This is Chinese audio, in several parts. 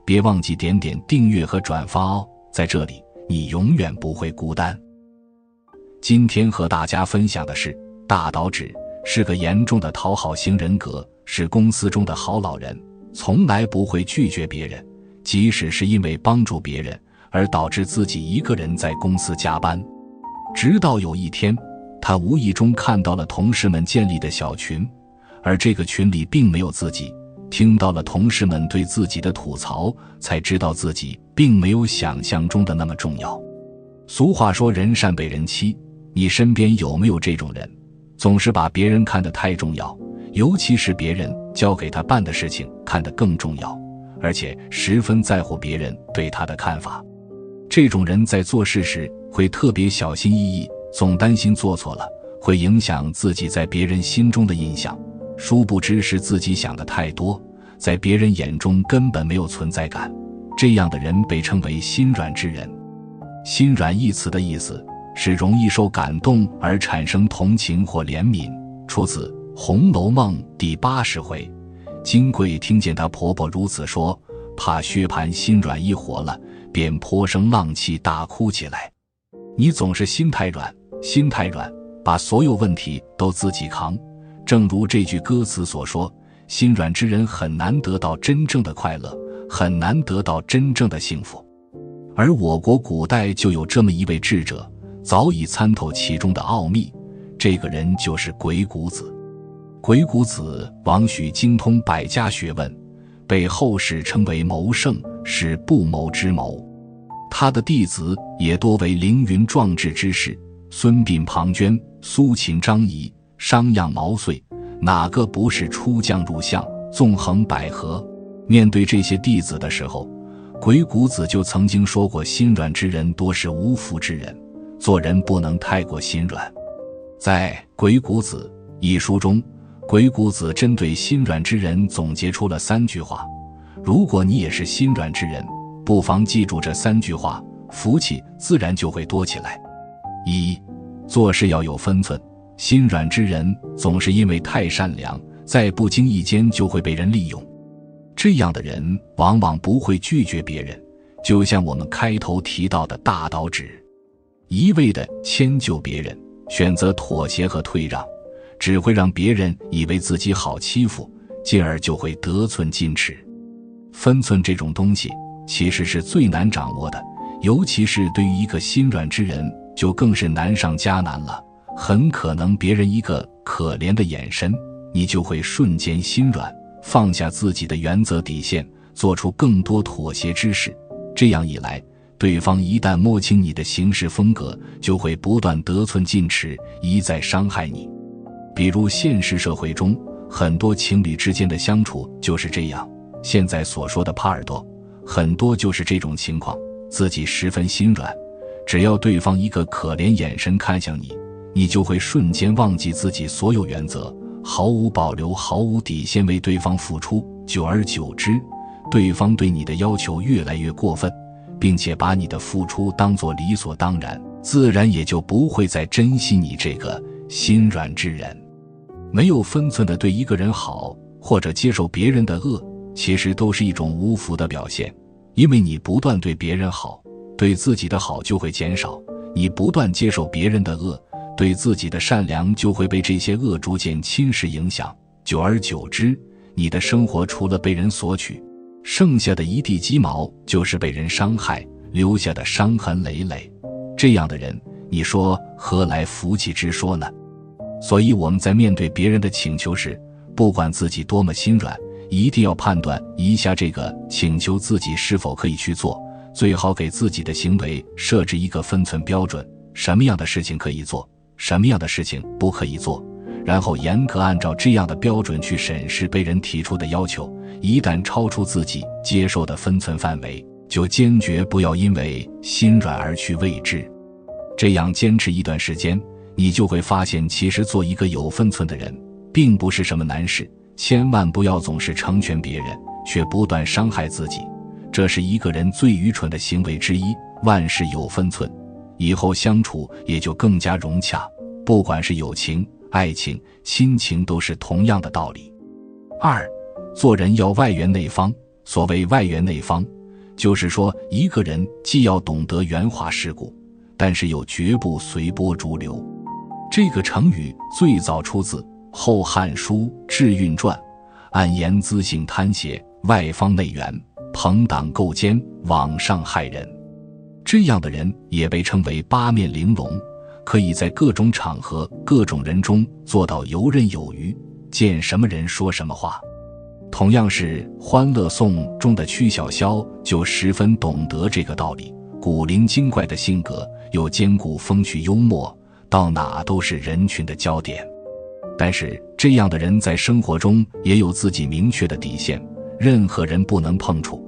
别忘记点点订阅和转发哦，在这里你永远不会孤单。今天和大家分享的是，大岛渚是个严重的讨好型人格，是公司中的好老人，从来不会拒绝别人，即使是因为帮助别人而导致自己一个人在公司加班。直到有一天，他无意中看到了同事们建立的小群，而这个群里并没有自己，听到了同事们对自己的吐槽，才知道自己并没有想象中的那么重要。俗话说人善被人欺，你身边有没有这种人，总是把别人看得太重要，尤其是别人交给他办的事情看得更重要，而且十分在乎别人对他的看法。这种人在做事时会特别小心翼翼，总担心做错了会影响自己在别人心中的印象，殊不知是自己想的太多，在别人眼中根本没有存在感。这样的人被称为心软之人。心软一词的意思是容易受感动而产生同情或怜悯，出自《红楼梦》第80回。金贵听见她婆婆如此说，怕薛蟠心软一活了，便颇生浪气大哭起来。你总是心太软，把所有问题都自己扛。正如这句歌词所说，心软之人很难得到真正的快乐，很难得到真正的幸福。而我国古代就有这么一位智者，早已参透其中的奥秘，这个人就是鬼谷子。鬼谷子王许精通百家学问，被后世称为谋圣，是不谋之谋。他的弟子也多为凌云壮志之士，孙膑、庞涓、苏秦、张仪、商鞅、毛遂，哪个不是出将入相，纵横捭阖？面对这些弟子的时候，鬼谷子就曾经说过，心软之人多是无福之人，做人不能太过心软。在《鬼谷子》一书中，鬼谷子针对心软之人总结出了3句话，如果你也是心软之人，不妨记住这3句话，福气自然就会多起来。1. 做事要有分寸，心软之人总是因为太善良，在不经意间就会被人利用。这样的人往往不会拒绝别人，就像我们开头提到的大岛渚，一味地迁就别人，选择妥协和退让，只会让别人以为自己好欺负，进而就会得寸进尺。分寸这种东西其实是最难掌握的，尤其是对于一个心软之人，就更是难上加难了。很可能别人一个可怜的眼神，你就会瞬间心软，放下自己的原则底线，做出更多妥协之事。这样一来，对方一旦摸清你的行事风格，就会不断得寸进尺，一再伤害你。比如现实社会中，很多情侣之间的相处就是这样，现在所说的耙耳朵，很多就是这种情况，自己十分心软，只要对方一个可怜眼神看向你，你就会瞬间忘记自己所有原则，毫无保留、毫无底线为对方付出，久而久之，对方对你的要求越来越过分，并且把你的付出当作理所当然，自然也就不会再珍惜你这个心软之人。没有分寸的对一个人好，或者接受别人的恶，其实都是一种无福的表现。因为你不断对别人好，对自己的好就会减少，你不断接受别人的恶，对自己的善良就会被这些恶逐渐侵蚀影响，久而久之，你的生活除了被人索取，剩下的一地鸡毛就是被人伤害，留下的伤痕累累。这样的人，你说何来福气之说呢？所以我们在面对别人的请求时，不管自己多么心软，一定要判断一下这个请求自己是否可以去做，最好给自己的行为设置一个分寸标准，什么样的事情可以做，什么样的事情不可以做，然后严格按照这样的标准去审视被人提出的要求，一旦超出自己接受的分寸范围，就坚决不要因为心软而去为之。这样坚持一段时间，你就会发现其实做一个有分寸的人并不是什么难事，千万不要总是成全别人却不断伤害自己，这是一个人最愚蠢的行为之一。万事有分寸，以后相处也就更加融洽，不管是友情、爱情、亲情都是同样的道理。2. 做人要外圆内方，所谓外圆内方，就是说一个人既要懂得圆滑世故，但是又绝不随波逐流。这个成语最早出自《后汉书·智运传》，按言资性贪邪，外方内圆，朋党构奸，罔上害人。这样的人也被称为八面玲珑，可以在各种场合、各种人中做到游刃有余，见什么人说什么话。同样是《欢乐颂》中的曲筱绡就十分懂得这个道理，古灵精怪的性格又兼顾风趣幽默，到哪都是人群的焦点。但是这样的人在生活中也有自己明确的底线，任何人不能碰触。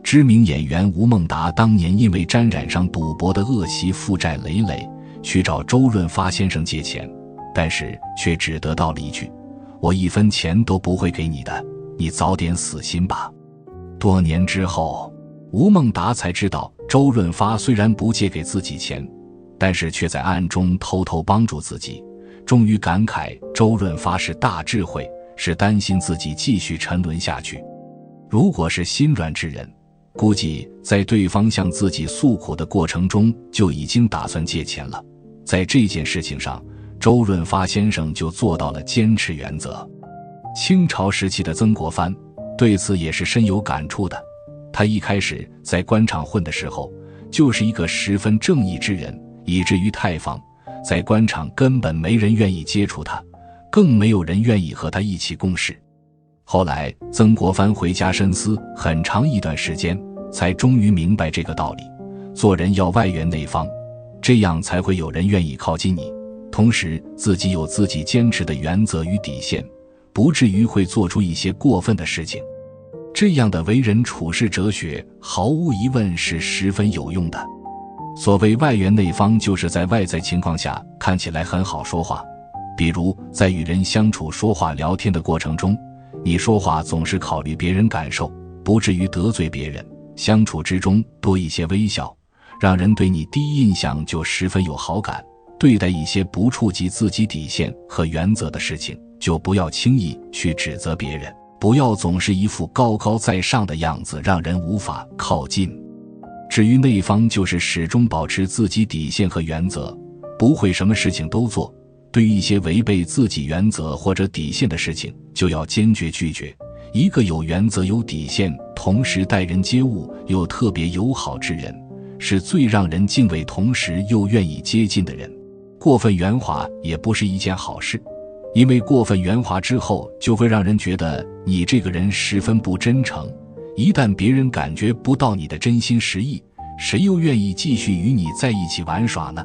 知名演员吴孟达当年因为沾染上赌博的恶习，负债累累，去找周润发先生借钱，但是却只得到了一句：我1分钱都不会给你的，你早点死心吧。多年之后，吴孟达才知道周润发虽然不借给自己钱，但是却在暗中偷偷帮助自己，终于感慨周润发是大智慧，是担心自己继续沉沦下去。如果是心软之人，估计在对方向自己诉苦的过程中就已经打算借钱了。在这件事情上，周润发先生就做到了坚持原则。清朝时期的曾国藩对此也是深有感触的。他一开始在官场混的时候，就是一个十分正义之人，以至于太房在官场根本没人愿意接触他，更没有人愿意和他一起共事。后来曾国藩回家深思很长一段时间，才终于明白这个道理，做人要外圆内方，这样才会有人愿意靠近你，同时自己有自己坚持的原则与底线，不至于会做出一些过分的事情。这样的为人处事哲学毫无疑问是十分有用的。所谓外圆内方，就是在外在情况下看起来很好说话，比如在与人相处说话聊天的过程中，你说话总是考虑别人感受，不至于得罪别人，相处之中多一些微笑，让人对你第一印象就十分有好感。对待一些不触及自己底线和原则的事情，就不要轻易去指责别人，不要总是一副高高在上的样子，让人无法靠近。至于内方，就是始终保持自己底线和原则，不会什么事情都做。对于一些违背自己原则或者底线的事情，就要坚决拒绝。一个有原则有底线，同时待人接物又特别友好之人，是最让人敬畏同时又愿意接近的人。过分圆滑也不是一件好事，因为过分圆滑之后就会让人觉得你这个人十分不真诚，一旦别人感觉不到你的真心实意，谁又愿意继续与你在一起玩耍呢？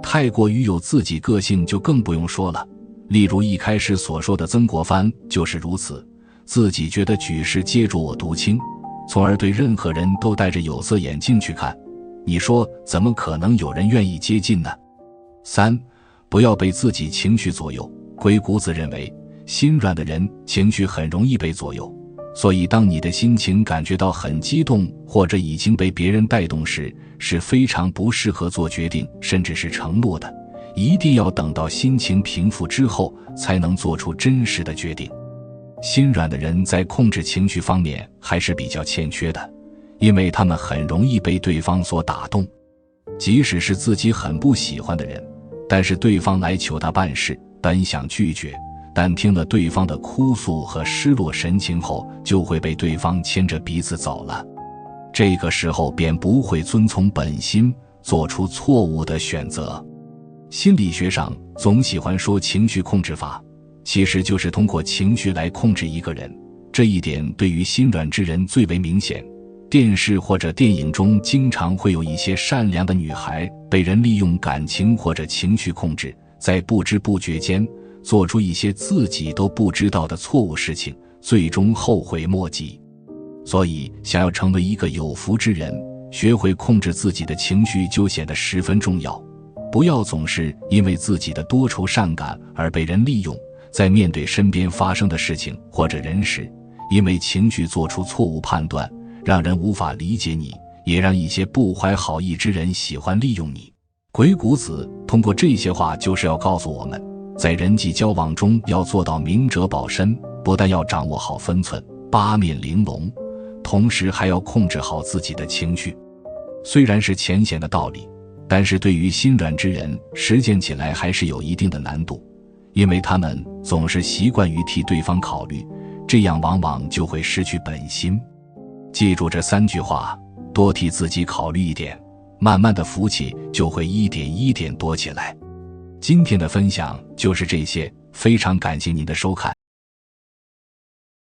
太过于有自己个性就更不用说了，例如一开始所说的曾国藩就是如此，自己觉得举世皆浊我独清，从而对任何人都戴着有色眼镜去看，你说怎么可能有人愿意接近呢？3. 不要被自己情绪左右。鬼谷子认为，心软的人情绪很容易被左右，所以当你的心情感觉到很激动，或者已经被别人带动时，是非常不适合做决定甚至是承诺的，一定要等到心情平复之后才能做出真实的决定。心软的人在控制情绪方面还是比较欠缺的，因为他们很容易被对方所打动。即使是自己很不喜欢的人，但是对方来求他办事，本想拒绝，但听了对方的哭诉和失落神情后，就会被对方牵着鼻子走了。这个时候便不会遵从本心，做出错误的选择。心理学上总喜欢说情绪控制法，其实就是通过情绪来控制一个人，这一点对于心软之人最为明显。电视或者电影中经常会有一些善良的女孩被人利用感情或者情绪控制，在不知不觉间做出一些自己都不知道的错误事情，最终后悔莫及。所以想要成为一个有福之人，学会控制自己的情绪就显得十分重要。不要总是因为自己的多愁善感而被人利用，在面对身边发生的事情或者人时，因为情绪做出错误判断，让人无法理解你，也让一些不怀好意之人喜欢利用你。鬼谷子通过这些话就是要告诉我们，在人际交往中要做到明哲保身，不但要掌握好分寸，八面玲珑，同时还要控制好自己的情绪。虽然是浅显的道理，但是对于心软之人实践起来还是有一定的难度，因为他们总是习惯于替对方考虑，这样往往就会失去本心。记住这3句话，多替自己考虑一点，慢慢的福气就会一点一点多起来。今天的分享就是这些，非常感谢您的收看。